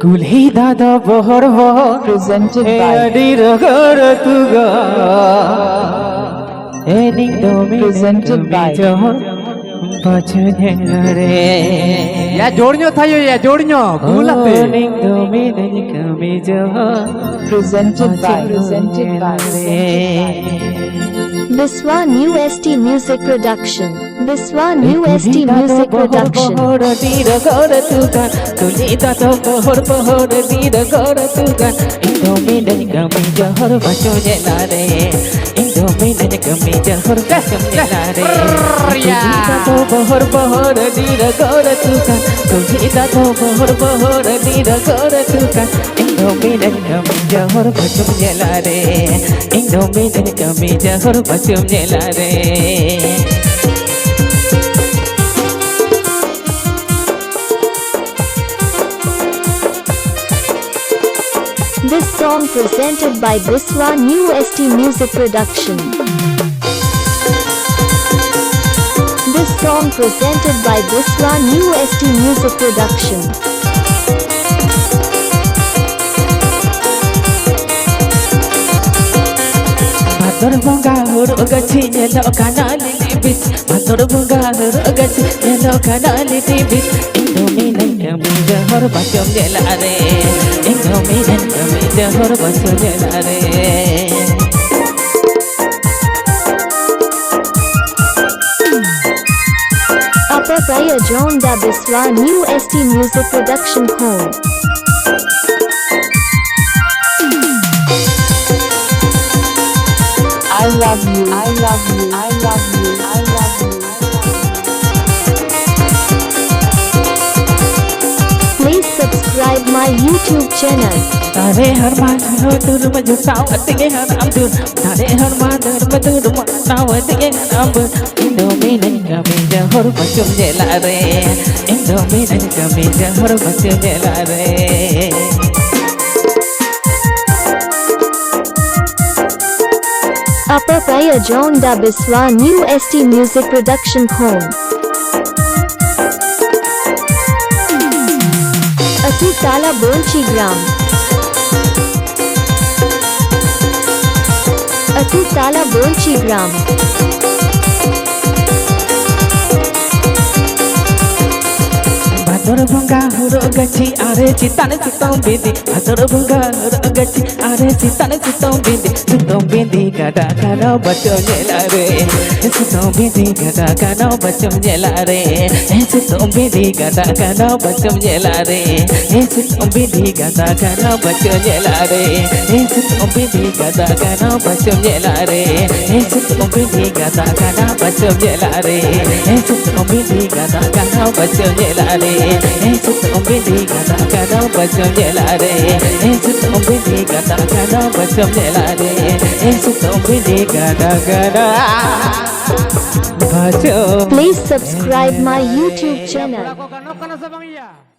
Kulhi dada bohor bohor presented by tuga presented by Ya જોડ્યો થયો ya જોડ્યો ભૂલાતે presented by Biswa New ST Music Production. Biswa New ST Music Production. Bohor bohor dira gora tukan Kulhita to bohor bohor dira gora tukan Indominan kami jahor bacum jelare Indominan kami jahor bacum jelare This song presented by Biswa New ST Music Production. This song presented by Biswa New ST Music Production. Matur bunga huru gachi yellow kanali tibis Matur bunga huru gachi yellow kanali tibis Indominan kami jahor bacum jelare Indominan kami jahor bacum jelare Upper Prayer John da Biswa New ST Music Production Home. I love you, I love you, I love you, I love you. Please subscribe my YouTube channel. Tare har madhur dur majutaw atige har ambur Tare har madhur dur majutaw atige har ambur Indominan kami jahor bacum jelare Indominan kami jahor bacum jelare Upper Prayer John da Biswa New ST Music Production Home. Atu Tala Bolchi Gram. Atu Tala Bolchi Gram. Matur bunga huru gachi are citan citom bindi Matur bunga huru gachi are citan citom bindi gada gada bacum jelare Citom bindi gada gada bacum jelare Citom bindi gada gada bacum jelare Citom bindi gada gada bacum jelare Citom bindi gada gada bacum jelare Citom bindi gada gada bacum jelare Citom bindi gada gada bacum jelare Citom bindi gada gada bacum jelare Citom bindi gada gada bacum jelare Citom bindi gada gada bacum Please subscribe my YouTube channel. Kau kan sa bang iya